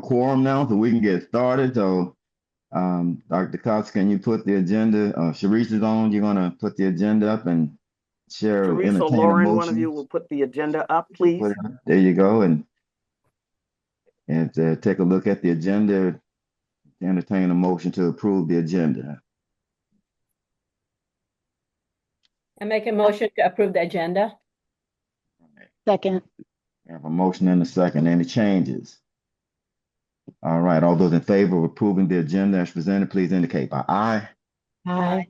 quorum now, so we can get started. So, Dr. Cox, can you put the agenda? Sharice is on. You're gonna put the agenda up and share, Teresa or entertain a Lauren, one of you motion. will put the agenda up, please. Put it up. There you go, and take a look at the agenda. Entertain a motion to approve the agenda. I make a motion to approve the agenda. Second. We have a motion and a second. Any changes? All right. All those in favor of approving the agenda as presented, please indicate by aye. Aye.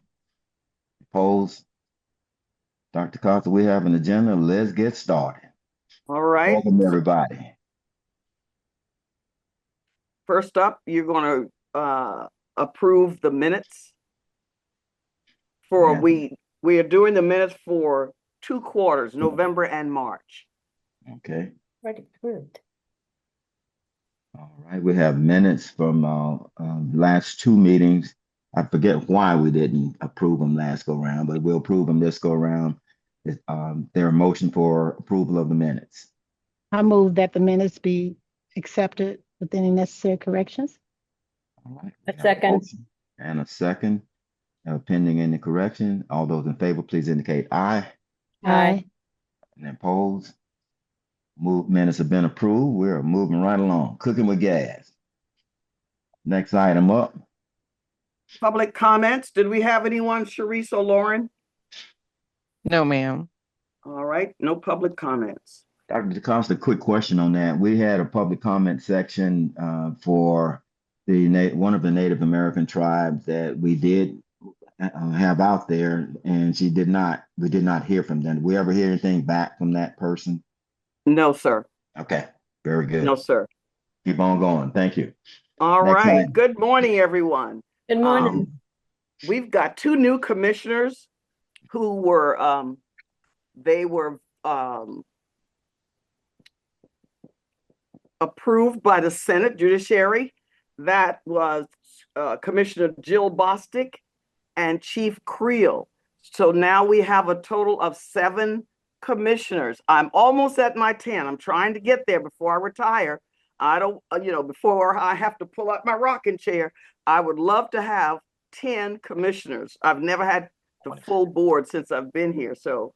Opposed? Dr. Costa, we have an agenda. Let's get started. All right. Welcome, everybody. First up, you're going to approve the minutes for Yeah. we are doing the minutes for 2 quarters, November and March. Okay. Already approved. All right. We have minutes from last 2 meetings. I forget why we didn't approve them last go round, but we'll approve them this go round. Their motion for approval of the minutes. I move that the minutes be accepted with any necessary corrections. All right. A second. And a second. Pending any correction. All those in favor, please indicate aye. Aye. And opposed? Minutes have been approved. We're moving right along. Cooking with gas. Next item up. Public comments. Did we have anyone, Sharice or Lauren? No, ma'am. All right, no public comments. Dr. DeCosta, quick question on that. We had a public comment section for one of the Native American tribes that we did have out there, and we did not hear from them. Did we ever hear anything back from that person? No, sir. Okay, very good. No, sir. Keep on going. Thank you. All Next right. item. Good morning, everyone. Good morning. We've got 2 new commissioners who were approved by the Senate Judiciary. That was Commissioner Jill Bostic and Chief Creel. So now we have a total of 7 commissioners. I'm almost at my 10. I'm trying to get there before I retire. I don't, before I have to pull out my rocking chair. I would love to have 10 commissioners. I've never had the full board since I've been here. So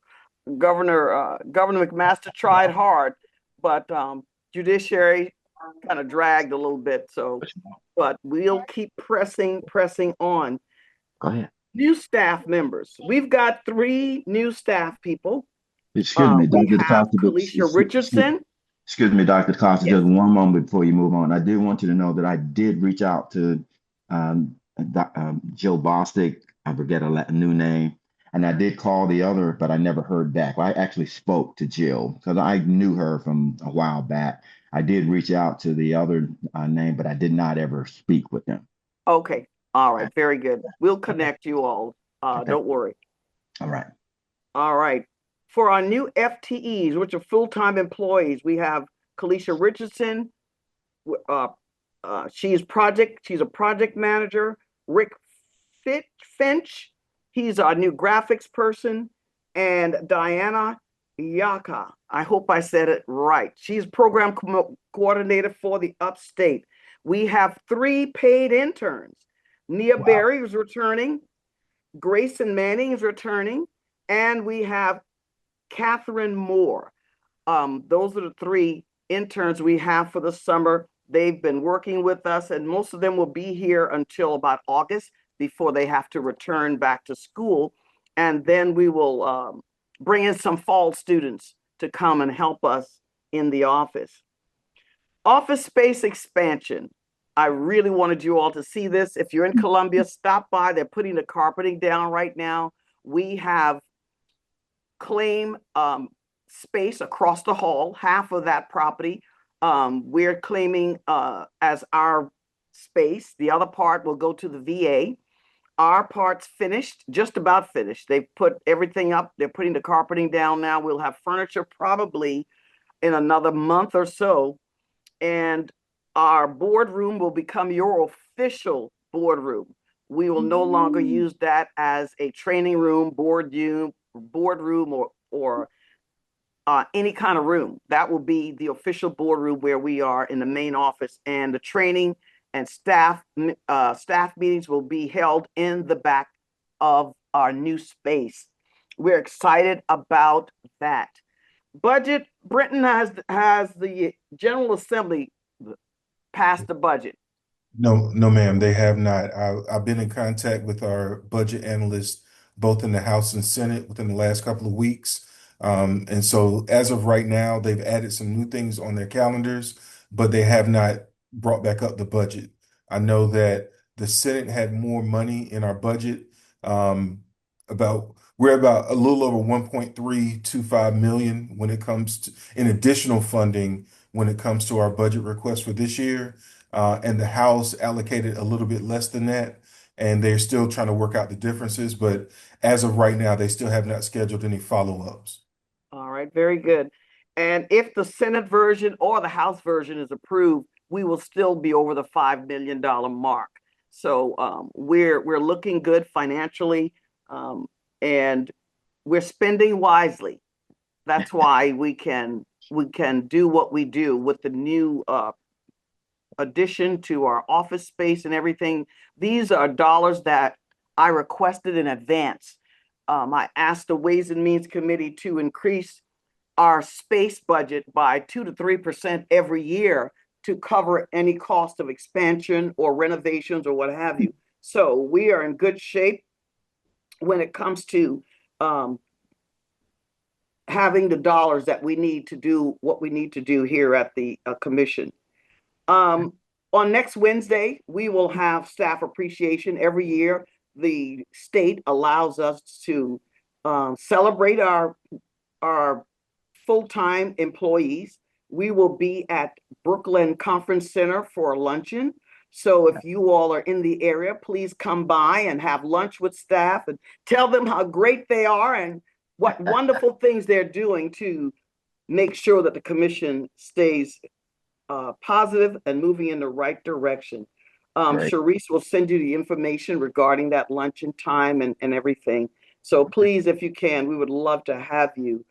Governor McMaster tried hard, but Judiciary kind of dragged a little bit. So, but we'll keep pressing on. Go ahead. New staff members. We've got 3 new staff people. Excuse me, Dr. DeCosta. Alicia Richardson. Excuse me, Dr. DeCosta, Yes. just one moment before you move on. I did want you to know that I did reach out to Jill Bostic. I forget a new name. And I did call the other, but I never heard back. I actually spoke to Jill because I knew her from a while back. I did reach out to the other name, but I did not ever speak with them. Okay. All right. Very good. We'll connect you all. Okay. Don't worry. All right. All right. For our new FTEs, which are full-time employees, we have Kalisha Richardson. She's a project manager. Rick Finch, he's our new graphics person. And Diana Yaka, I hope I said it right. She's program coordinator for the upstate. We have 3 paid interns. Nia Berry is returning. Grayson Manning is returning. And we have Catherine Moore. Those are the 3 interns we have for the summer. They've been working with us, and most of them will be here until about August before they have to return back to school. And then we will bring in some fall students to come and help us in the office. Office space expansion. I really wanted you all to see this. If you're in Columbia, stop by. They're putting the carpeting down right now. We have claim space across the hall, half of that property. We're claiming as our space. The other part will go to the VA. Our part's finished, just about finished. They've put everything up. They're putting the carpeting down now. We'll have furniture probably in another month or so. And our boardroom will become your official boardroom. We will no longer use that as a training room, boardroom, or any kind of room. That will be the official boardroom where we are in the main office, and the training and staff meetings will be held in the back of our new space. We're excited about that. Budget, Brenton, has the General Assembly passed the budget? No, no, ma'am, they have not. I've been in contact with our budget analysts, both in the House and Senate within the last couple of weeks. And so as of right now, they've added some new things on their calendars, but they have not brought back up the budget. I know that the Senate had more money in our budget. We're about a little over 1.325 million when it comes to in additional funding when it comes to our budget request for this year. And the House allocated a little bit less than that, and they're still trying to work out the differences. But as of right now, they still have not scheduled any follow-ups. All right, very good. And if the Senate version or the House version is approved, we will still be over the $5 million mark. So we're looking good financially, and we're spending wisely. That's why we can do what we do with the new addition to our office space and everything. These are dollars that I requested in advance. I asked the Ways and Means Committee to increase our space budget by 2 to 3% every year to cover any cost of expansion or renovations or what have you. So we are in good shape when it comes to having the dollars that we need to do what we need to do here at the commission. On next Wednesday, we will have staff appreciation. Every year, the state allows us to celebrate our full-time employees. We will be at Brooklyn Conference Center for a luncheon. So if you all are in the area, please come by and have lunch with staff and tell them how great they are and what wonderful things they're doing to make sure that the commission stays positive and moving in the right direction. Right. Sharice will send you the information regarding that luncheon time and everything. So please, if you can, we would love to have you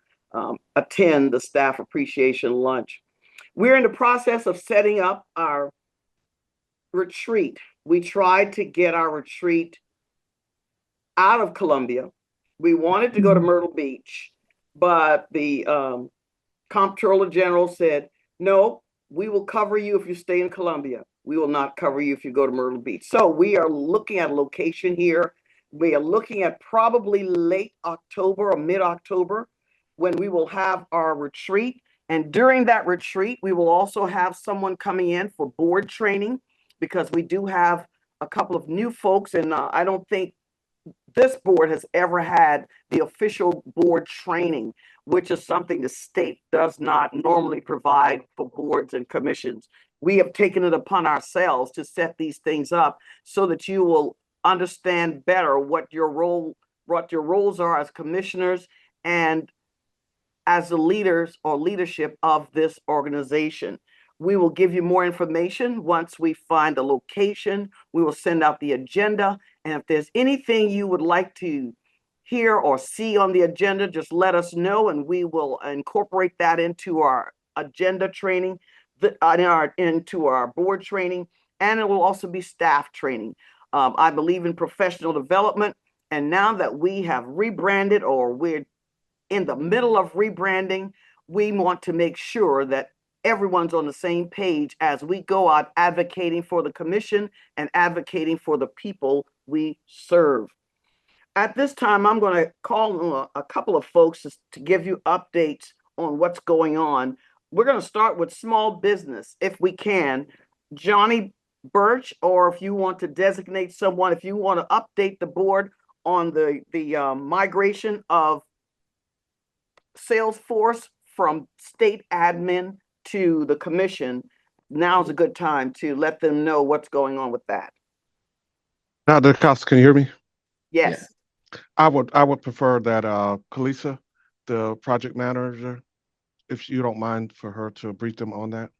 attend the staff appreciation lunch. We're in the process of setting up our retreat. We tried to get our retreat out of Columbia. We wanted to go to Myrtle Beach, but the Comptroller General said, no, we will cover you if you stay in Columbia. We will not cover you if you go to Myrtle Beach. So we are looking at a location here. We are looking at probably late October or mid-October when we will have our retreat. And during that retreat, we will also have someone coming in for board training because we do have a couple of new folks. And I don't think this board has ever had the official board training, which is something the state does not normally provide for boards and commissions. We have taken it upon ourselves to set these things up so that you will understand better what your roles are as commissioners and as the leaders or leadership of this organization. We will give you more information once we find the location. We will send out the agenda. And if there's anything you would like to hear or see on the agenda, just let us know and we will incorporate that into our agenda training, into our board training, and it will also be staff training. I believe in professional development. And now that we have rebranded or we're in the middle of rebranding, we want to make sure that everyone's on the same page as we go out advocating for the commission and advocating for the people we serve. At this time, I'm going to call a couple of folks to give you updates on what's going on. We're going to start with small business, if we can. Johnny Birch, or if you want to designate someone, if you want to update the board on the migration of Salesforce from state admin to the commission, now's a good time to let them know what's going on with that. Dr. Costa, can you hear me? Yes. I would prefer that Kalisa, the project manager, if you don't mind, for her to brief them on that.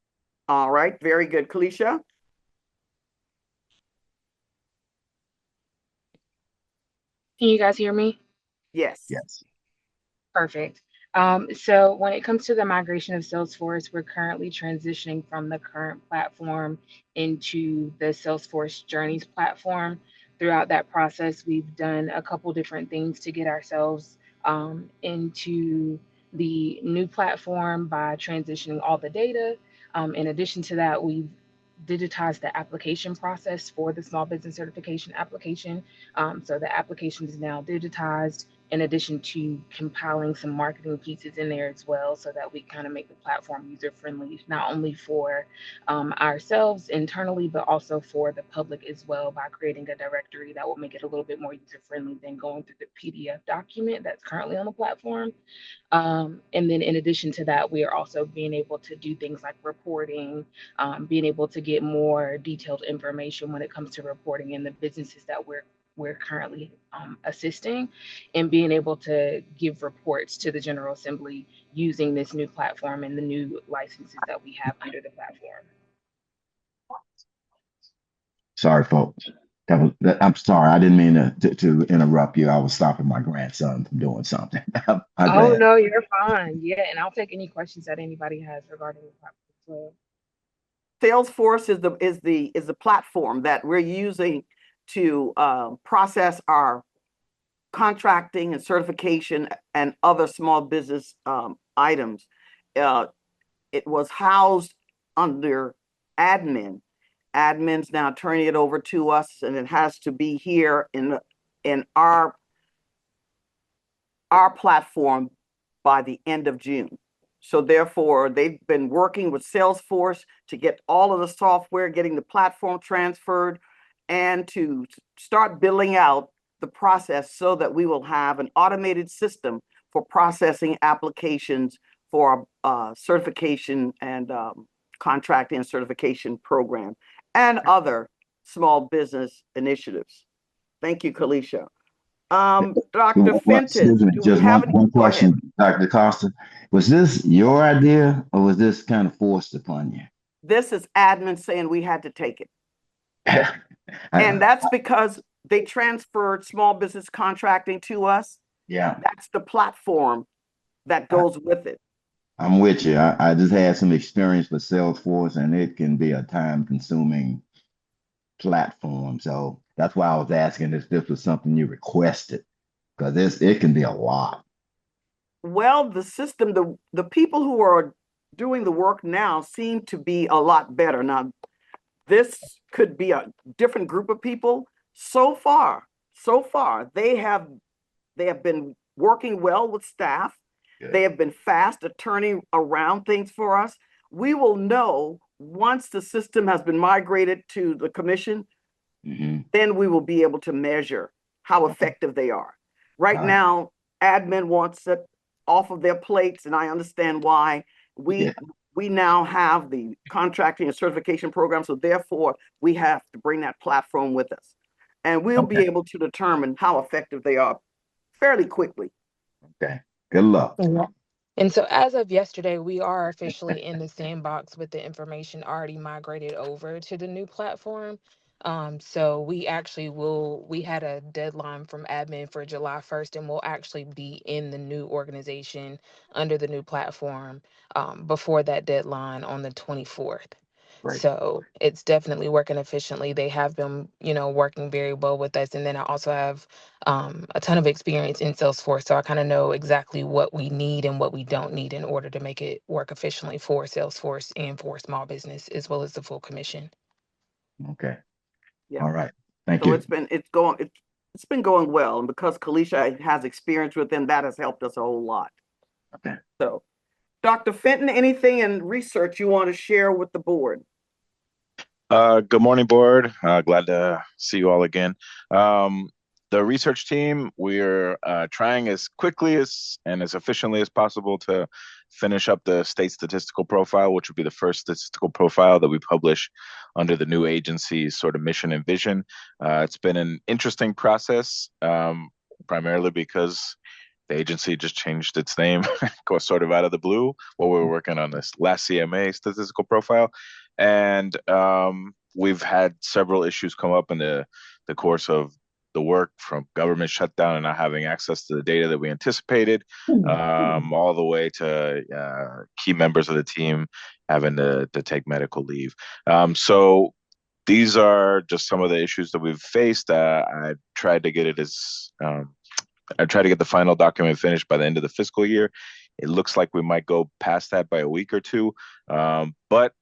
All right, very good. Kalisha? Can you guys hear me? Yes. Yes. Perfect. So when it comes to the migration of Salesforce, we're currently transitioning from the current platform into the Salesforce Journeys platform. Throughout that process, we've done a couple different things to get ourselves into the new platform by transitioning all the data. In addition to that, we've digitized the application process for the small business certification application. So the application is now digitized in addition to compiling some marketing pieces in there as well, so that we kind of make the platform user friendly, not only for ourselves internally, but also for the public as well, by creating a directory that will make it a little bit more user friendly than going through the PDF document that's currently on the platform. And then in addition to that, we are also being able to do things like reporting, being able to get more detailed information when it comes to reporting in the businesses that we're currently assisting, and being able to give reports to the General Assembly using this new platform and the new licenses that we have under the platform. Sorry, folks. I'm sorry. I didn't mean to interrupt you. I was stopping my grandson from doing something. My Oh bad. no, you're fine. Yeah, and I'll take any questions that anybody has regarding the platform as well. Salesforce is the platform that we're using to process our contracting and certification and other small business items. Uh, it was housed under admin. Admin's now turning it over to us, and it has to be here in our platform by the end of June. So therefore, they've been working with Salesforce to get all of the software, getting the platform transferred, and to start building out the process so that we will have an automated system for processing applications for certification and contracting and certification program and other small business initiatives. Thank you, Kalisha. Dr. Fenton, Excuse me, do we just have any? one Go ahead. question, Dr. Costa. Was this your idea or was this kind of forced upon you? This is admin saying we had to take it. And I- that's because they transferred small business contracting to us. yeah, That's the platform that I- goes with it. I'm with you. I just had some experience with Salesforce and it can be a time consuming platform. So that's why I was asking if this was something you requested because it can be a lot. Well, the system, the people who are doing the work now seem to be a lot better. Now, this could be a different group of people. So far, they have been working well with staff. Good. They have been fast at turning around things for us. We will know once the system has been migrated to the commission, then we will be able to measure how effective they are. Right All right. now, admin wants it off of their plates, and I understand why. Yeah. We now have the contracting and certification program, so therefore we have to bring that platform with us. And we'll be Okay. able to determine how effective they are fairly quickly. Okay. Good luck. Yeah. And so as of yesterday, we are officially in the sandbox with the information already migrated over to the new platform. So we had a deadline from admin for July 1st, and we'll actually be in the new organization under the new platform before that deadline on the 24th. Great. So it's definitely working efficiently. They have been, working very well with us. And then I also have a ton of experience in Salesforce. So I kind of know exactly what we need and what we don't need in order to make it work efficiently for Salesforce and for small business, as well as the full commission. Okay. Yeah. All right. Thank So you. it's been going well. And because Kalisha has experience with them, that has helped us a whole lot. Okay. So Dr. Fenton, anything in research you want to share with the board? Good morning, board. Glad to see you all again. The research team, we're trying as quickly and as efficiently as possible to finish up the state statistical profile, which would be the first statistical profile that we publish under the new agency's sort of mission and vision. It's been an interesting process, primarily because the agency just changed its name sort of out of the blue while we were working on this last CMA statistical profile. And we've had several issues come up in the course of the work from government shutdown and not having access to the data that we anticipated, all the way to key members of the team having to take medical leave. So these are just some of the issues that we've faced. I tried to get it as I tried to get the final document finished by the end of the fiscal year. It looks like we might go past that by a week or two, but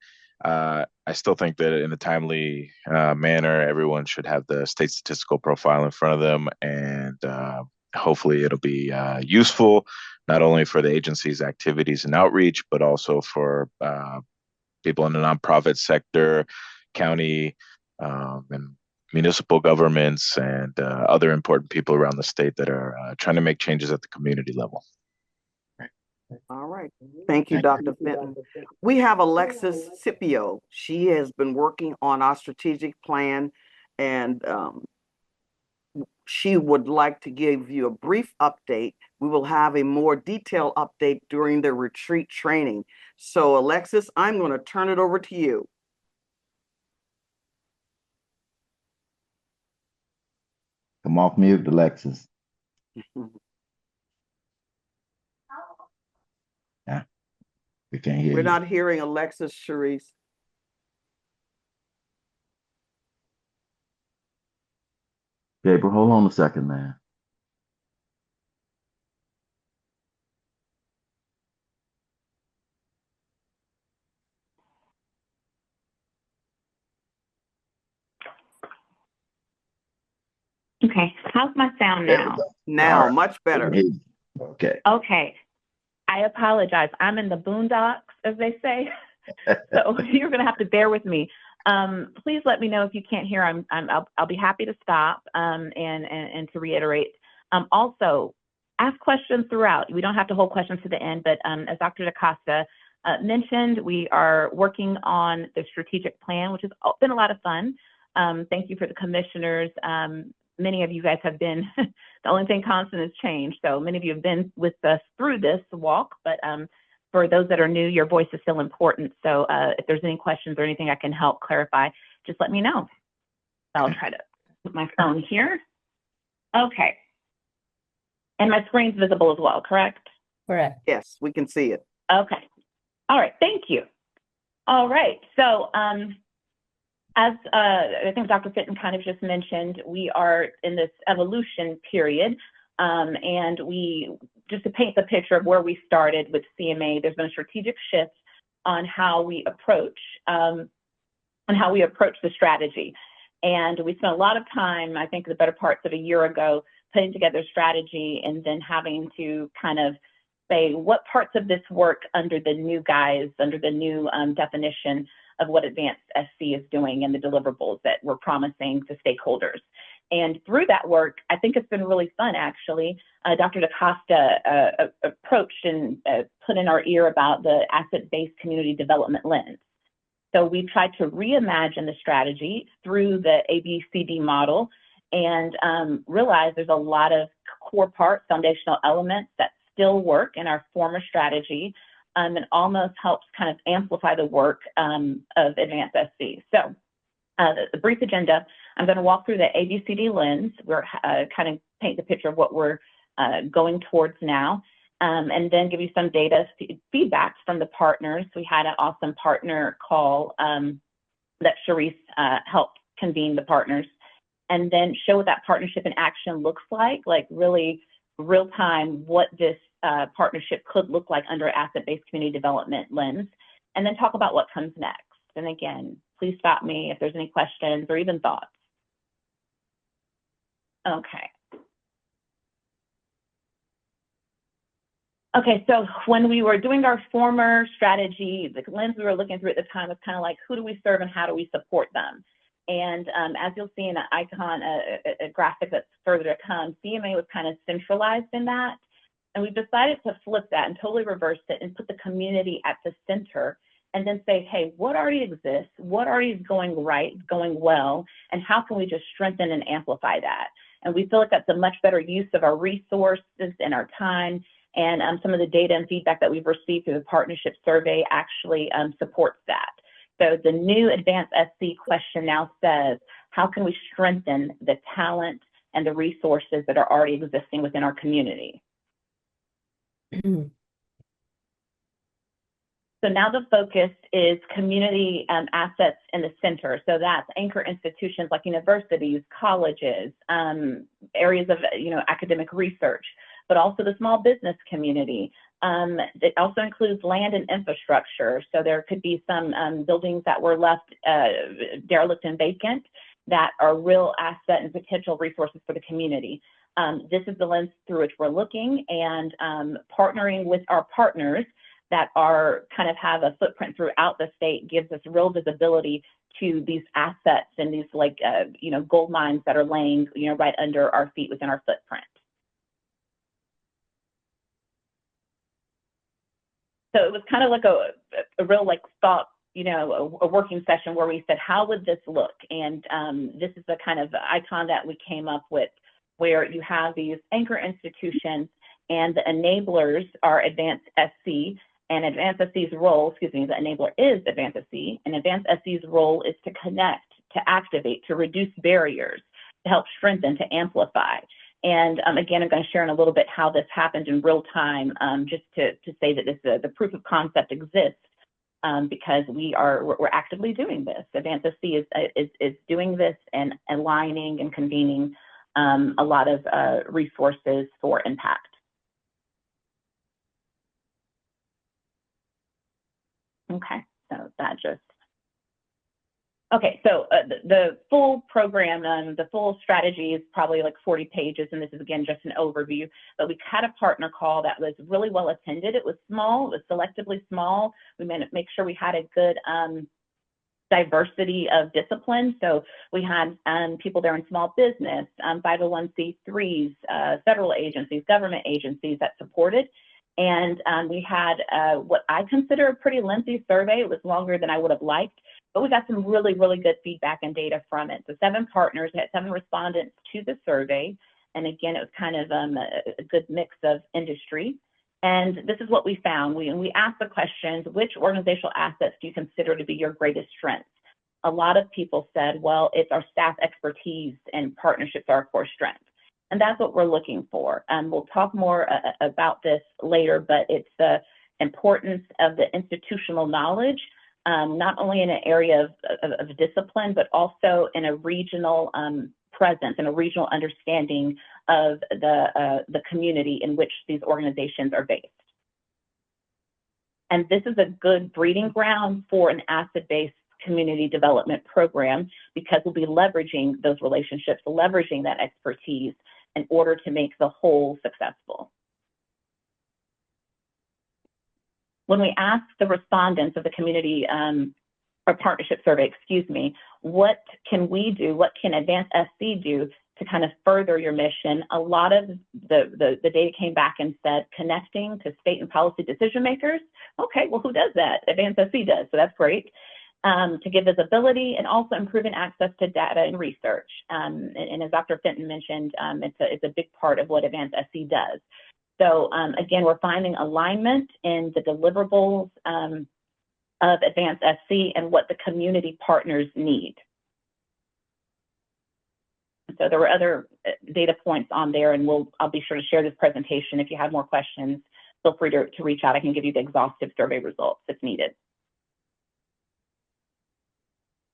I still think that in a timely manner, everyone should have the state statistical profile in front of them, and hopefully it'll be useful not only for the agency's activities and outreach, but also for people in the nonprofit sector, county, and municipal governments, and other important people around the state that are trying to make changes at the community level. All right. Thank you, Dr. Fenton. We have Alexis Scipio. She has been working on our strategic plan, and she would like to give you a brief update. We will have a more detailed update during the retreat training. So, Alexis, I'm going to turn it over to you. Come off mute, Alexis. Yeah, we can't hear We're you. not hearing Alexis, Sharice. Gabriel, hold on a second, man. Okay, how's my sound There we now? go. Now, All right. much better. Okay. Okay, I apologize. I'm in the boondocks, as they say, so you're going to have to bear with me. Please let me know if you can't hear. I'll be happy to stop and to reiterate. Also, ask questions throughout. We don't have to hold questions to the end, but as Dr. DaCosta mentioned, we are working on the strategic plan, which has been a lot of fun. Thank you for the commissioners. Many of you guys have been, the only thing constant is change. So many of you have been with us through this walk, but for those that are new, your voice is still important. So if there's any questions or anything I can help clarify, just let me know. I'll try to put my phone here. Okay. And my screen's visible as well, correct? Correct. Yes, we can see it. Okay. All right, thank you. All right, so as I think Dr. Fitton kind of just mentioned, we are in this evolution period, and we, just to paint the picture of where we started with CMA, there's been a strategic shift on how we approach the strategy. And we spent a lot of time, I think the better parts of a year ago, putting together a strategy and then having to kind of say what parts of this work under the new guise, under the new definition of what Advanced SC is doing and the deliverables that we're promising to stakeholders. And through that work, I think it's been really fun, actually. Dr. DaCosta approached and put in our ear about the asset-based community development lens. So we tried to reimagine the strategy through the ABCD model and realize there's a lot of core parts, foundational elements that still work in our former strategy, and almost helps kind of amplify the work of Advanced SC. So the brief agenda, I'm going to walk through the ABCD lens. We're kind of paint the picture of what we're going towards now, and then give you some data feedback from the partners. We had an awesome partner call that Sharice helped convene the partners, and then show what that partnership in action looks like really real time, what this partnership could look like under asset-based community development lens, and then talk about what comes next. And again, please stop me if there's any questions or even thoughts. Okay. Okay, so when we were doing our former strategy, the lens we were looking through at the time was kind of like, who do we serve and how do we support them? And as you'll see in an icon, a graphic that's further to come, CMA was kind of centralized in that. And we've decided to flip that and totally reverse it and put the community at the center and then say, hey, what already exists? What already is going right, going well? And how can we just strengthen and amplify that? And we feel like that's a much better use of our resources and our time. And some of the data and feedback that we've received through the partnership survey actually supports that. So the new Advanced SC question now says, how can we strengthen the talent, and the resources that are already existing within our community. So now the focus is community assets in the center. So that's anchor institutions like universities, colleges, areas of academic research, but also the small business community. It also includes land and infrastructure. So there could be some buildings that were left derelict and vacant that are real asset and potential resources for the community. This is the lens through which we're looking, and partnering with our partners that are kind of have a footprint throughout the state gives us real visibility to these assets and these gold mines that are laying right under our feet within our footprint. So it was kind of like a real thought, a working session where we said, how would this look? And this is the kind of icon that we came up with, where you have these anchor institutions and the enablers are Advanced SC, and Advanced SC's role, the enabler is Advanced SC, and Advanced SC's role is to connect, to activate, to reduce barriers, to help strengthen, to amplify. And again, I'm going to share in a little bit how this happened in real time, just to say that the proof of concept exists, because we're actively doing this. Advanced SC is doing this and aligning and convening a lot of resources for impact. Okay, so that just, okay, so the full program, the full strategy is probably like 40 pages, and this is again just an overview, but we had a partner call that was really well attended. It was small, it was selectively small. We made make sure we had a good diversity of disciplines. So we had people there in small business, 501c3s, federal agencies, government agencies that supported. And we had what I consider a pretty lengthy survey. It was longer than I would have liked, but we got some really, really good feedback and data from it. So 7 partners, had 7 respondents to the survey. And again, it was kind of a good mix of industry. And this is what we found. We asked the questions, which organizational assets do you consider to be your greatest strengths? A lot of people said, well, it's our staff expertise and partnerships are our core strength. And that's what we're looking for. We'll talk more about this later, but it's the importance of the institutional knowledge, not only in an area of discipline, but also in a regional presence and a regional understanding of the community in which these organizations are based. And this is a good breeding ground for an asset-based community development program, because we'll be leveraging those relationships, leveraging that expertise in order to make the whole successful. When we asked the respondents of the community or partnership survey, what can we do, what can Advanced SC do to kind of further your mission? A lot of the data came back and said connecting to state and policy decision makers. Okay, well, who does that? Advanced SC does, so that's great. To give visibility and also improving access to data and research. And as Dr. Fenton mentioned, it's a big part of what Advanced SC does. So again, we're finding alignment in the deliverables of Advanced SC and what the community partners need. So there were other data points on there, and I'll be sure to share this presentation. If you have more questions, feel free to reach out. I can give you the exhaustive survey results if needed.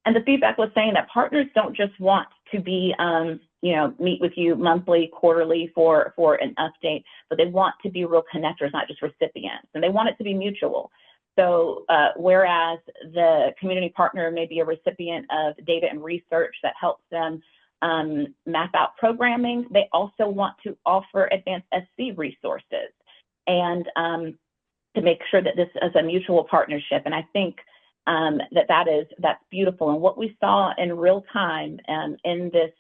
And the feedback was saying that partners don't just want to be, meet with you monthly, quarterly for an update, but they want to be real connectors, not just recipients. And they want it to be mutual. So whereas the community partner may be a recipient of data and research that helps them map out programming, they also want to offer Advanced SC resources and to make sure that this is a mutual partnership. And I think that's beautiful. And what we saw in real time in this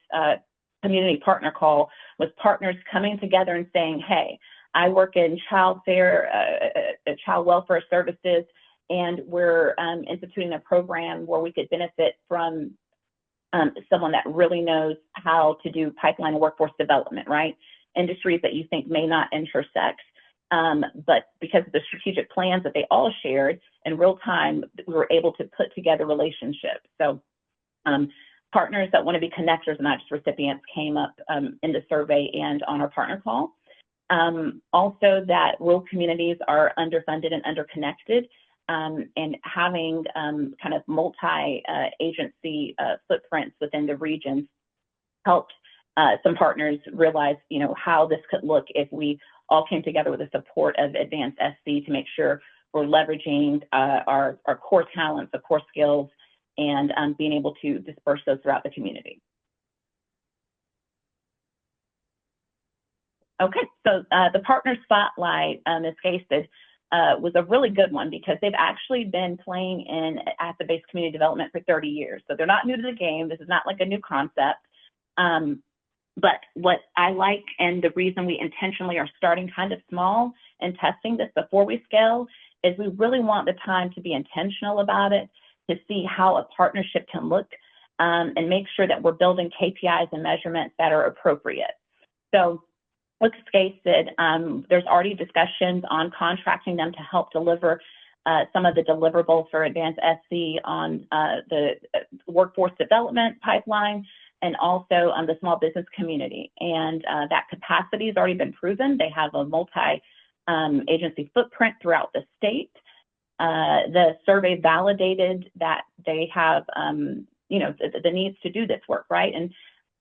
community partner call was partners coming together and saying, hey, I work in child welfare services, and we're instituting a program where we could benefit from someone that really knows how to do pipeline and workforce development, right? Industries that you think may not intersect. But because of the strategic plans that they all shared in real time, we were able to put together relationships. So partners that want to be connectors and not just recipients came up in the survey and on our partner call. Also that rural communities are underfunded and underconnected, and having kind of multi-agency footprints within the regions helped some partners realize, how this could look if we all came together with the support of Advanced SC to make sure we're leveraging our core talents, the core skills, and being able to disperse those throughout the community. Okay, so the partner spotlight, as Kay said, was a really good one because they've actually been playing in asset-based community development for 30 years. So they're not new to the game. This is not like a new concept. But what I like, and the reason we intentionally are starting kind of small and testing this before we scale, is we really want the time to be intentional about it, to see how a partnership can look, and make sure that we're building KPIs and measurements that are appropriate. So like Skay said, there's already discussions on contracting them to help deliver some of the deliverables for Advanced SC on the workforce development pipeline, and also on the small business community. And that capacity has already been proven. They have a multi-agency footprint throughout the state. The survey validated that they have, the needs to do this work, right? And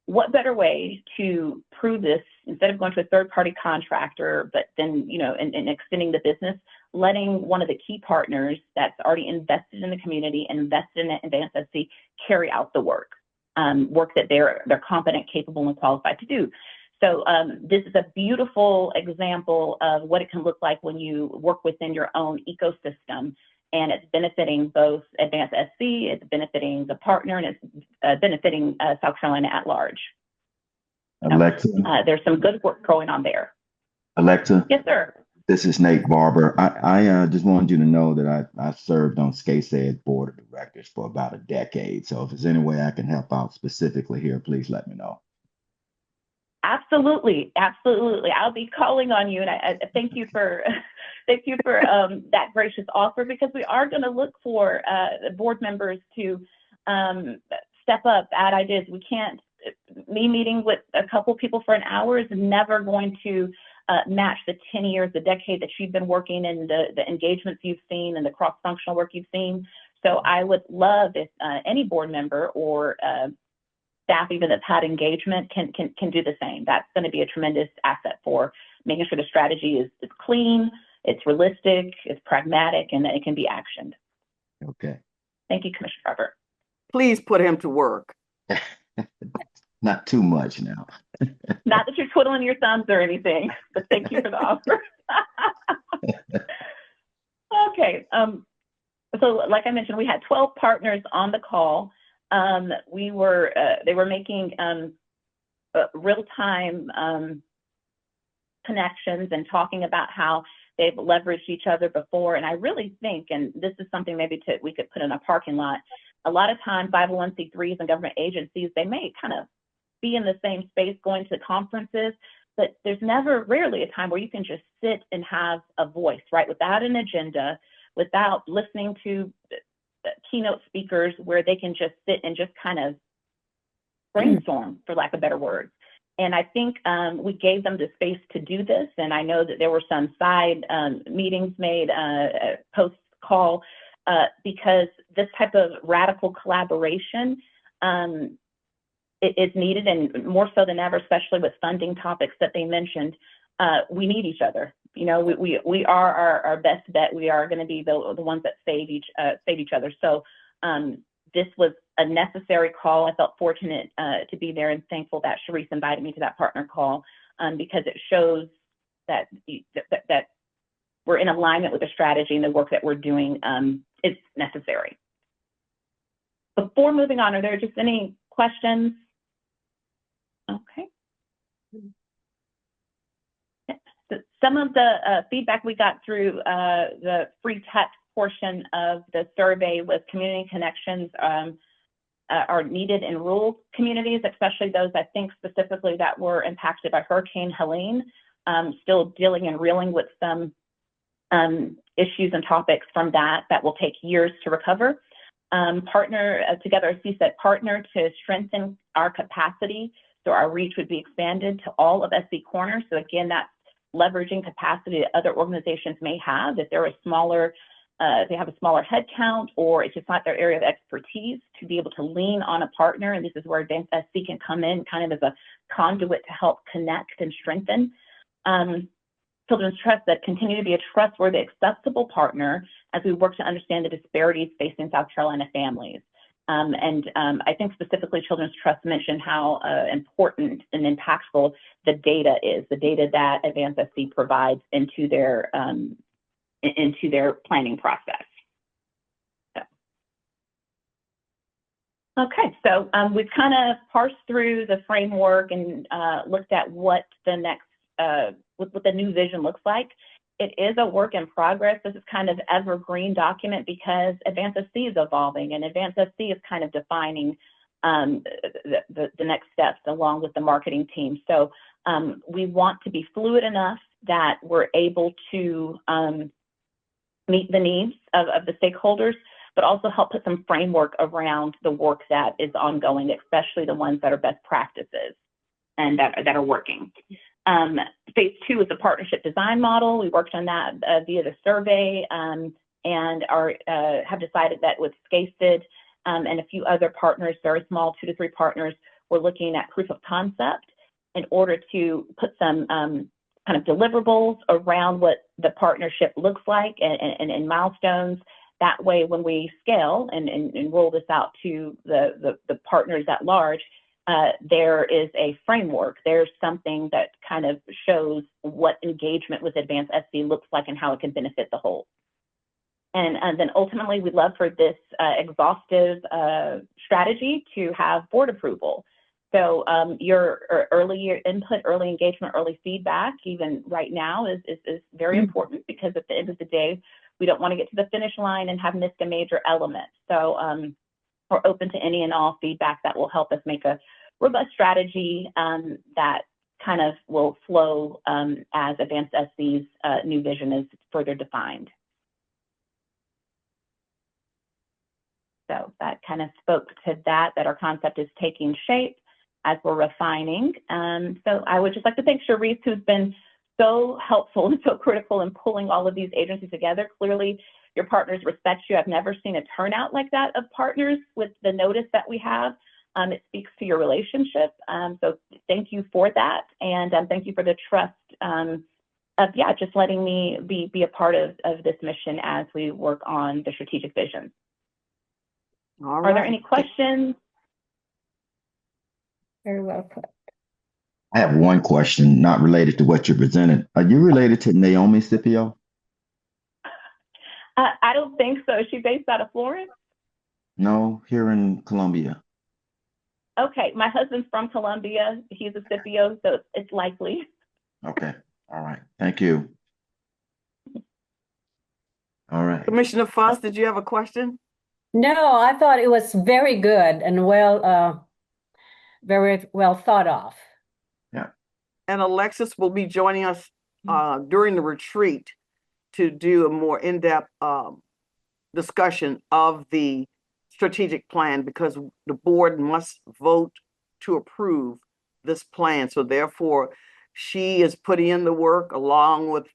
what better way to prove this instead of going to a third-party contractor, but then, and extending the business, letting one of the key partners that's already invested in the community and invested in Advanced SC carry out the work that they're competent, capable, and qualified to do. So this is a beautiful example of what it can look like when you work within your own ecosystem, and it's benefiting both Advanced SC, it's benefiting the partner, and it's benefiting South Carolina at large. Alexa. There's some good work going on there. Alexa. Yes, sir. This is Nate Barber. I just wanted you to know that I served on SCCCAE's board of directors for about a decade. So if there's any way I can help out specifically here, please let me know. Absolutely, absolutely. I'll be calling on you, and I thank you for that gracious offer, because we are going to look for board members to step up, add ideas. We can't. Me meeting with a couple people for an hour is never going to match the 10 years, the decade that you've been working in, the engagements you've seen and the cross-functional work you've seen. So I would love if any board member or staff even that's had engagement can do the same. That's going to be a tremendous asset for making sure the strategy is clean, it's realistic, it's pragmatic, and that it can be actioned. Okay. Thank you, Commissioner Barber. Please put him to work. Not too much now. Not that you're twiddling your thumbs or anything, but thank you for the offer. Okay. So like I mentioned, we had 12 partners on the call. They were making real-time connections and talking about how they've leveraged each other before. And I really think, and this is something maybe we could put in a parking lot, a lot of times 501c3s and government agencies, they may kind of be in the same space going to conferences, but there's rarely a time where you can just sit and have a voice, right? Without an agenda, without listening to keynote speakers, where they can just sit and just kind of brainstorm, for lack of better words. And I think we gave them the space to do this. And I know that there were some side meetings made post-call because this type of radical collaboration is needed, and more so than ever, especially with funding topics that they mentioned. We need each other. We are our best bet. We are going to be the ones that save each other. So this was a necessary call. I felt fortunate to be there, and thankful that Sharice invited me to that partner call, because it shows that that we're in alignment with the strategy, and the work that we're doing is necessary. Before moving on, are there just any questions? Okay. Some of the feedback we got through the free text portion of the survey was community connections are needed in rural communities, especially those, I think, specifically that were impacted by Hurricane Helene, still dealing and reeling with some issues and topics from that will take years to recover. partner together, as he said, partner to strengthen our capacity so our reach would be expanded to all of SC Corners. So again, that's leveraging capacity that other organizations may have if they're a smaller, they have a smaller headcount, or it's just not their area of expertise, to be able to lean on a partner. And this is where Advanced SC can come in kind of as a conduit to help connect and strengthen Children's Trust, that continue to be a trustworthy, accessible partner as we work to understand the disparities facing South Carolina families. I think specifically Children's Trust mentioned how important and impactful the data is, the data that Advanced SC provides into their planning process. Okay, so we've kind of parsed through the framework and looked at what the next, what the new vision looks like. It is a work in progress. This is kind of evergreen document because Advanced SC is evolving, and Advanced SC is kind of defining the next steps along with the marketing team. So we want to be fluid enough that we're able to meet the needs of the stakeholders, but also help put some framework around the work that is ongoing, especially the ones that are best practices and that are working. Phase 2 is a partnership design model. We worked on that via the survey and have decided that with SCCCAE and a few other partners, very small 2 to 3 partners, we're looking at proof of concept in order to put some kind of deliverables around what the partnership looks like and milestones. That way, when we scale and roll this out to the partners at large, there is a framework. There's something that kind of shows what engagement with Advanced SC looks like and how it can benefit the whole. And then ultimately, we'd love for this exhaustive strategy to have board approval. So your early input, early engagement, early feedback, even right now, is very important, because at the end of the day, we don't want to get to the finish line and have missed a major element. So we're open to any and all feedback that will help us make a robust strategy that kind of will flow as Advanced SC's new vision is further defined. So that kind of spoke to that our concept is taking shape as we're refining. So I would just like to thank Sharice, who's been so helpful and so critical in pulling all of these agencies together. Clearly, your partners respect you. I've never seen a turnout like that of partners with the notice that we have. It speaks to your relationship. So thank you for that. And thank you for the trust of, just letting me be a part of this mission as we work on the strategic vision. All right. Are there any questions? Very well put. I have one question, not related to what you presented. Are you related to Naomi Scipio? I don't think so. Is she based out of Florence? No, here in Columbia. Okay, my husband's from Columbia. He's a Scipio, so it's likely. Okay, all right. Thank you. All right. Commissioner Fuss, did you have a question? No, I thought it was very good and very well thought of. Yeah. And Alexis will be joining us during the retreat to do a more in-depth discussion of the strategic plan, because the board must vote to approve this plan. So therefore, she is putting in the work along with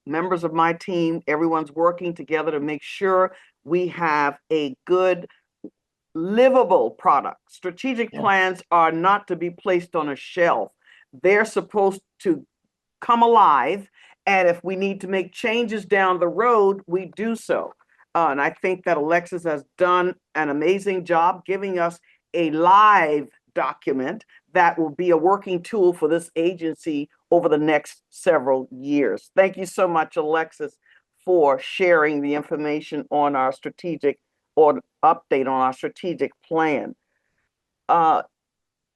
members of my team. Everyone's working together to make sure we have a good, livable product. Strategic plans are not to be placed on a shelf. They're supposed to come alive. And if we need to make changes down the road, we do so. And I think that Alexis has done an amazing job giving us a live document that will be a working tool for this agency over the next several years. Thank you so much, Alexis, for sharing the information on our strategic, or update on our strategic plan.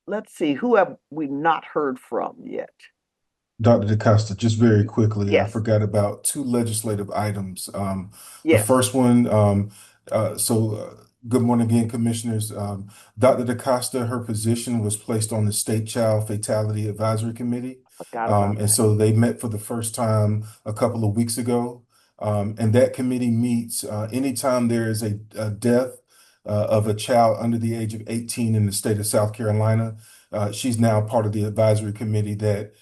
Let's see, who have we not heard from yet? Dr. DaCosta, just very quickly, I Yes. forgot about 2 legislative items. The Yes. first one, good morning again, commissioners. Dr. DaCosta, her position was placed on the State Child Fatality Advisory Committee. Forgot about And that. so they met for the first time a couple of weeks ago. And that committee meets anytime there is a death of a child under the age of 18 in the state of South Carolina. She's now part of the advisory committee that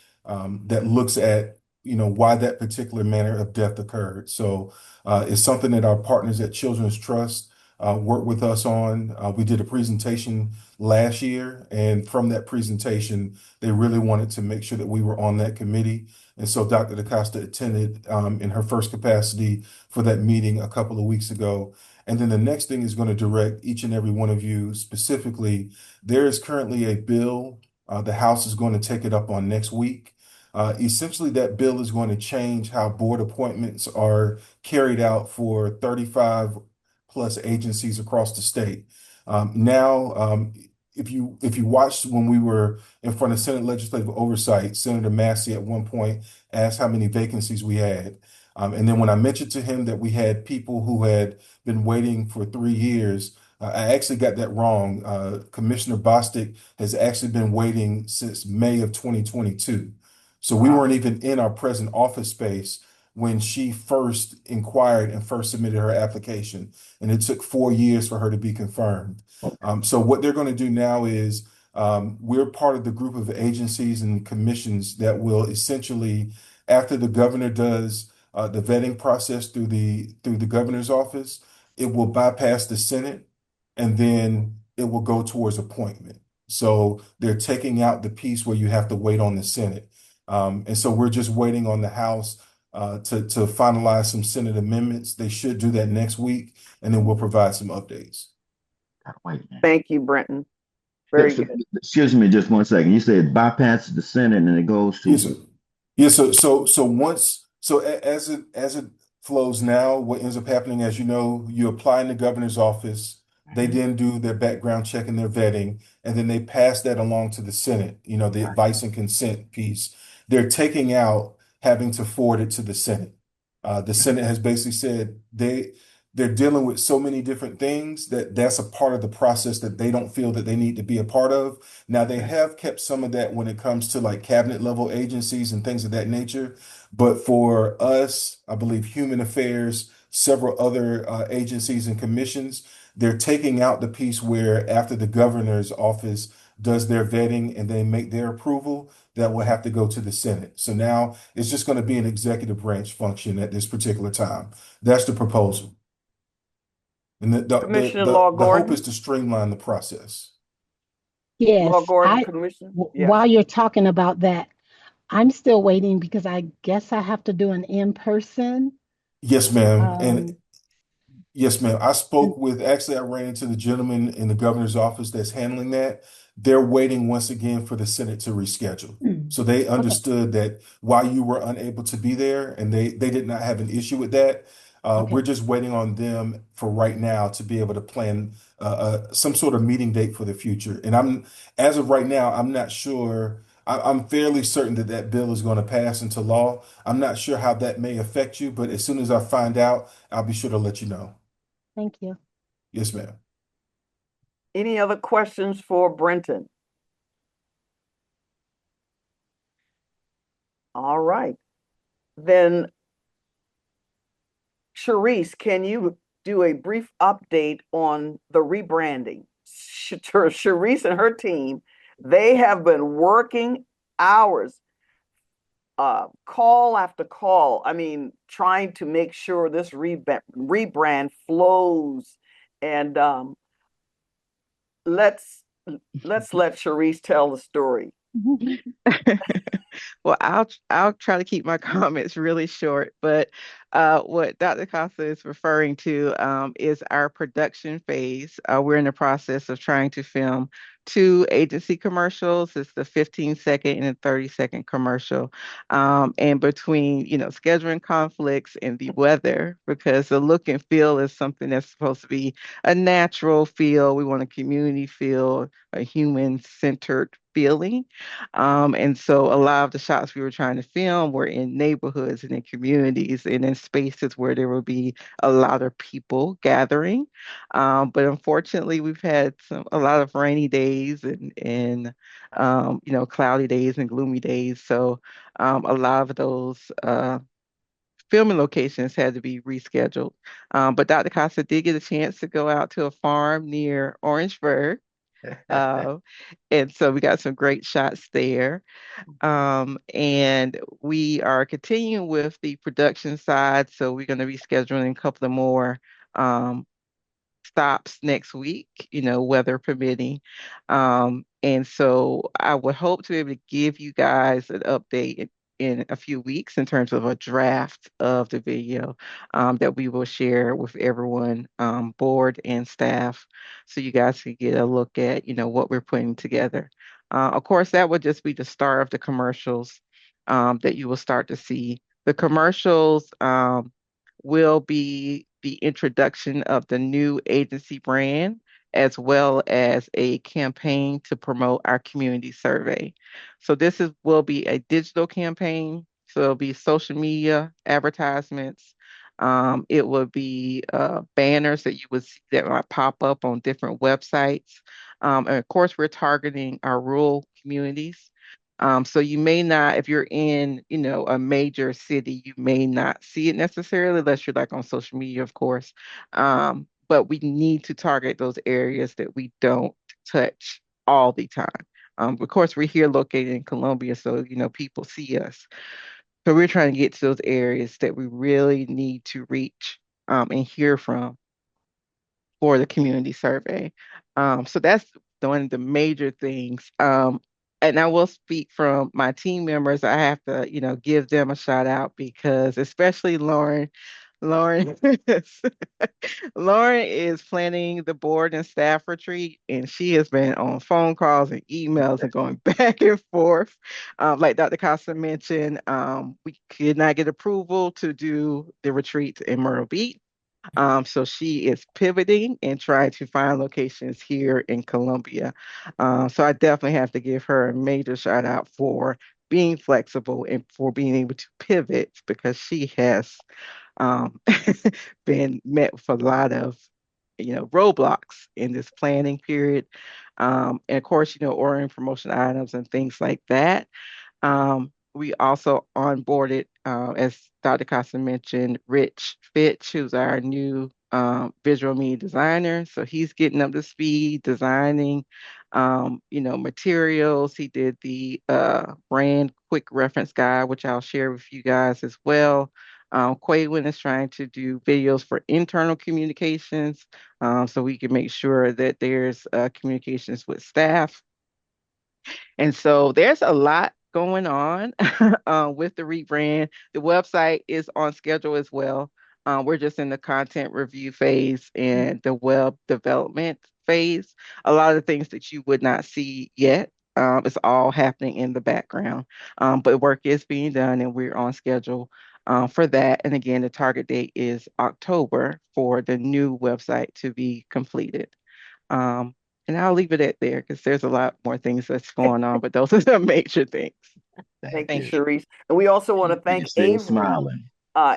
looks at, why that particular manner of death occurred. So it's something that our partners at Children's Trust work with us on. We did a presentation last year, and from that presentation, they really wanted to make sure that we were on that committee. And so Dr. DaCosta attended in her first capacity for that meeting a couple of weeks ago. And then the next thing is going to direct each and every one of you specifically. There is currently a bill. The House is going to take it up on next week. Essentially, that bill is going to change how board appointments are carried out for 35 plus agencies across the state. Now, if you watched when we were in front of Senate Legislative Oversight, Senator Massey at one point asked how many vacancies we had. And then when I mentioned to him that we had people who had been waiting for 3 years, I actually got that wrong. Commissioner Bostic has actually been waiting since May of 2022. So we weren't even in our present office space when she first inquired and first submitted her application. And it took 4 years for her to be confirmed. So what they're going to do now is we're part of the group of agencies and commissions that will essentially, after the governor does the vetting process through the governor's office, it will bypass the Senate, and then it will go towards appointment. So they're taking out the piece where you have to wait on the Senate. And so we're just waiting on the House to finalize some Senate amendments. They should do that next week, and then we'll provide some updates. Wait, man. Thank you, Brenton. Very So, good. excuse me just one second. You said bypasses the Senate and it goes to. Yes, sir. Yeah, as it flows now, what ends up happening, as you know, you apply in the governor's office, they then do their background check and their vetting, and then they pass that along to the Senate, the advice and consent piece. They're taking out having to forward it to the Senate. The Senate has basically said they're dealing with so many different things that that's a part of the process that they don't feel that they need to be a part of. Now, they have kept some of that when it comes to like cabinet level agencies and things of that nature. But for us, I believe Human Affairs, several other agencies and commissions, they're taking out the piece where after the governor's office does their vetting and they make their approval, that will have to go to the Senate. So now it's just going to be an executive branch function at this particular time. That's the proposal. And Commissioner Law the hope Gordon. is to streamline the process. Yes, Law Gordon, Commissioner. Yes. while you're talking about that, I'm still waiting because I guess I have to do an in-person. Yes, ma'am. And Um, yes, ma'am. I ran into the gentleman in the governor's office that's handling that. They're waiting once again for the Senate to reschedule. So they okay, understood that while you were unable to be there, and they did not have an issue with that. We're okay, just waiting on them for right now to be able to plan some sort of meeting date for the future. And as of right now, I'm not sure. I'm fairly certain that that bill is going to pass into law. I'm not sure how that may affect you, but as soon as I find out, I'll be sure to let you know. thank you. Yes, ma'am. Any other questions for Brenton? All right. Then, Sharice, can you do a brief update on the rebranding? Sharice and her team, they have been working hours, call after call. I mean, trying to make sure this rebrand flows. And let's let Sharice tell the story. Well, I'll try to keep my comments really short, but what Dr. Costa is referring to is our production phase. We're in the process of trying to film two agency commercials. It's the 15-second and a 30-second commercial. And between, scheduling conflicts and the weather, because the look and feel is something that's supposed to be a natural feel. We want a community feel, a human-centered feeling. And so a lot of the shots we were trying to film were in neighborhoods and in communities and in spaces where there would be a lot of people gathering. But unfortunately, we've had a lot of rainy days and cloudy days and gloomy days. So a lot of those filming locations had to be rescheduled. But Dr. Costa did get a chance to go out to a farm near Orangeburg. Uh, and so we got some great shots there. And we are continuing with the production side. So we're going to be scheduling a couple of more um, stops next week, weather permitting. And so I would hope to be able to give you guys an update in a few weeks in terms of a draft of the video that we will share with everyone, board and staff, so you guys can get a look at, what we're putting together. Of course, that would just be the start of the commercials that you will start to see. The commercials will be the introduction of the new agency brand, as well as a campaign to promote our community survey. So will be a digital campaign. So it'll be social media advertisements. It will be banners that you would see that might pop up on different websites. And of course, we're targeting our rural communities. So you may not, if you're in, a major city, you may not see it necessarily unless you're like on social media, of course. But we need to target those areas that we don't touch all the time. Of course, we're here located in Columbia, so people see us. So we're trying to get to those areas that we really need to reach and hear from for the community survey. So that's one of the major things. And I will speak from my team members. I have to, give them a shout out because especially Lauren. Lauren is, Lauren is planning the board and staff retreat, and she has been on phone calls and emails and going back and forth. Like Dr. Costa mentioned, we could not get approval to do the retreat in Myrtle Beach. So she is pivoting and trying to find locations here in Columbia. So I definitely have to give her a major shout out for being flexible and for being able to pivot because she has um, been met with a lot of, roadblocks in this planning period. And of course, ordering promotion items and things like that. We also onboarded, as Dr. Costa mentioned, Rich Fitch, who's our new visual media designer. So he's getting up to speed, designing, materials. He did the brand quick reference guide, which I'll share with you guys as well. Quaywin is trying to do videos for internal communications, so we can make sure that there's communications with staff. And so there's a lot going on with the rebrand. The website is on schedule as well. We're just in the content review phase and the web development phase. A lot of the things that you would not see yet, it's all happening in the background. But work is being done and we're on schedule for that. And again, the target date is October for the new website to be completed. Um, and I'll leave it at there because there's a lot more things that's going on, but those are the major things. Thank you, Thank you. Sharice. And we also want to You're thank still Avery. smiling.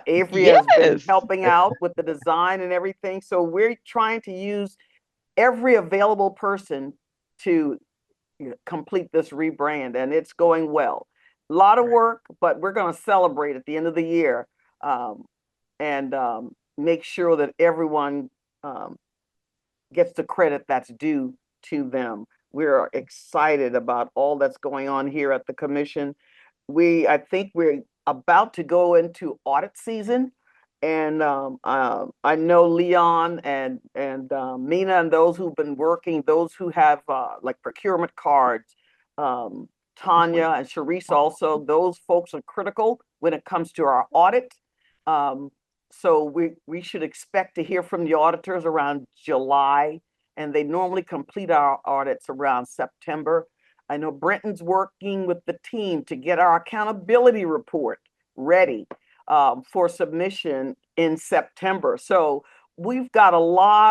Avery has been Yes. helping out with the design and everything. So we're trying to use every available person to complete this rebrand, and it's going well. A lot of work, but we're going to celebrate at the end of the year, and make sure that everyone gets the credit that's due to them. We're excited about all that's going on here at the commission. I think we're about to go into audit season, and I know Leon and Mina and those who've been working, those who have like procurement cards, Tanya and Sharice also. Those folks are critical when it comes to our audit. So we should expect to hear from the auditors around July, and they normally complete our audits around September. I know Brenton's working with the team to get our accountability report ready for submission in September. So we've got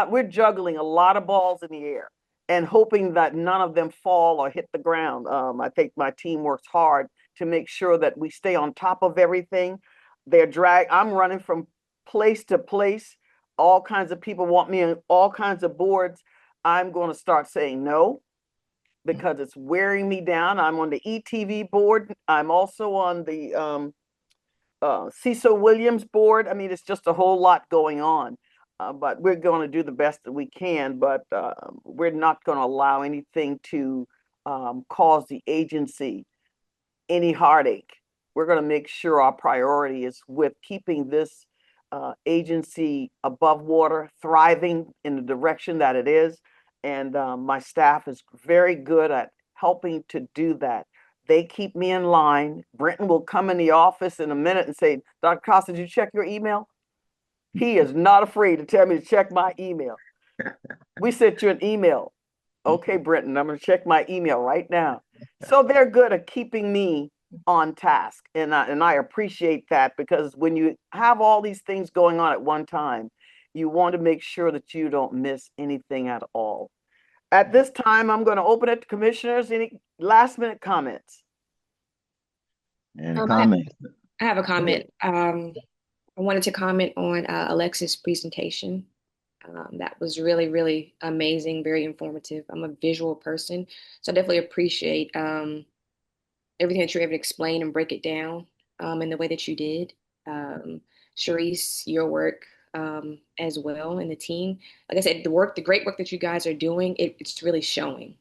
we're juggling a lot of balls in the air and hoping that none of them fall or hit the ground. I think my team works hard to make sure that we stay on top of everything. I'm running from place to place. All kinds of people want me on all kinds of boards. I'm going to start saying no because it's wearing me down. I'm on the ETV board. I'm also on the Cecil Williams board. I mean, it's just a whole lot going on. But we're going to do the best that we can, but we're not going to allow anything to cause the agency any heartache. We're going to make sure our priority is with keeping this agency above water, thriving in the direction that it is. And my staff is very good at helping to do that. They keep me in line. Brenton will come in the office in a minute and say, Dr. Costa, did you check your email? He is not afraid to tell me to check my email. We sent you an email. Okay, Brenton, I'm going to check my email right now. So they're good at keeping me on task. And I appreciate that, because when you have all these things going on at one time, you want to make sure that you don't miss anything at all. At this time, I'm going to open it to commissioners. Any last minute comments? Any comments? I have a comment. I wanted to comment on Alexis' presentation. That was really, really amazing, very informative. I'm a visual person, so I definitely appreciate everything that you're able to explain and break it down in the way that you did. Sharice, your work as well, and the team. Like I said, the great work that you guys are doing, it's really showing,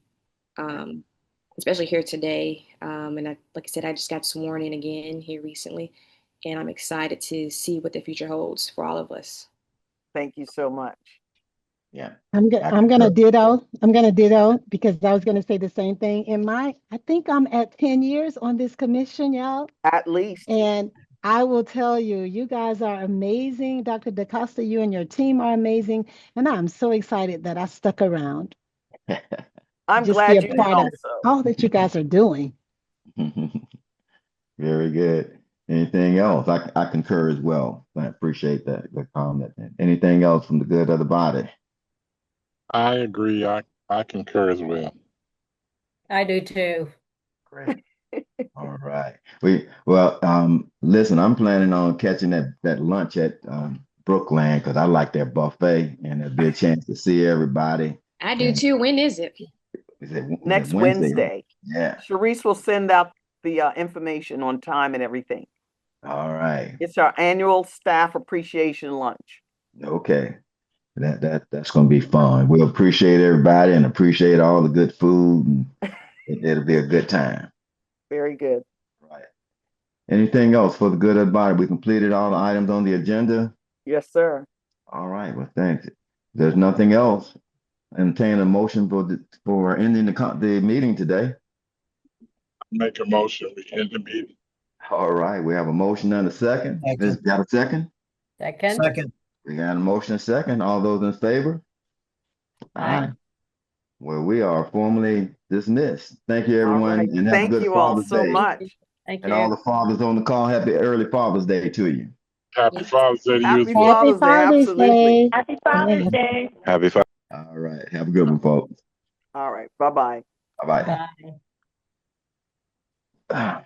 especially here today. And like I said, I just got sworn in again here recently, and I'm excited to see what the future holds for all of us. Thank you so much. Yeah. I'm gonna ditto. I'm gonna ditto because I was gonna say the same thing. I think I'm at 10 years on this commission, y'all. At least. And I will tell you, you guys are amazing. Dr. DaCosta, you and your team are amazing. And I'm so excited that I stuck around. I'm Just glad be you a part felt of so. all that you guys are doing. Very good. Anything else? I concur as well. I appreciate that the comment. Anything else from the good of the body? I agree. I concur as well. I do too. Great. All right. Listen, I'm planning on catching that lunch at Brookland because I like their buffet, and it'll be a chance to see everybody. I do And too. When is it? is it Next Wednesday? Wednesday. Yeah. Sharice will send out the information on time and everything. All right. It's our annual staff appreciation lunch. Okay. That's going to be fun. We'll appreciate everybody and appreciate all the good food, and it'll be a good time. Very good. Right. Anything else for the good of the body? We completed all the items on the agenda. Yes, sir. All right. Well, thanks. If there's nothing else, entertain a motion for ending the meeting today. Make a motion. We end the meeting. All right. We have a motion and a second. Got a second? Second. We got a motion and a second. All those in favor? Aye. Well, we are formally dismissed. Thank you, everyone, Right. and have a Thank good you all Father's so Day. much. Thank And all you. the fathers on the call, happy early Father's Day to you. Happy Father's Day to you Happy as well. Happy Father's Day. Father's Absolutely. Day. Happy Father's Yeah. Day. Happy Father's All right. Have a good one, folks. All right. Bye-bye. Bye-bye. Bye.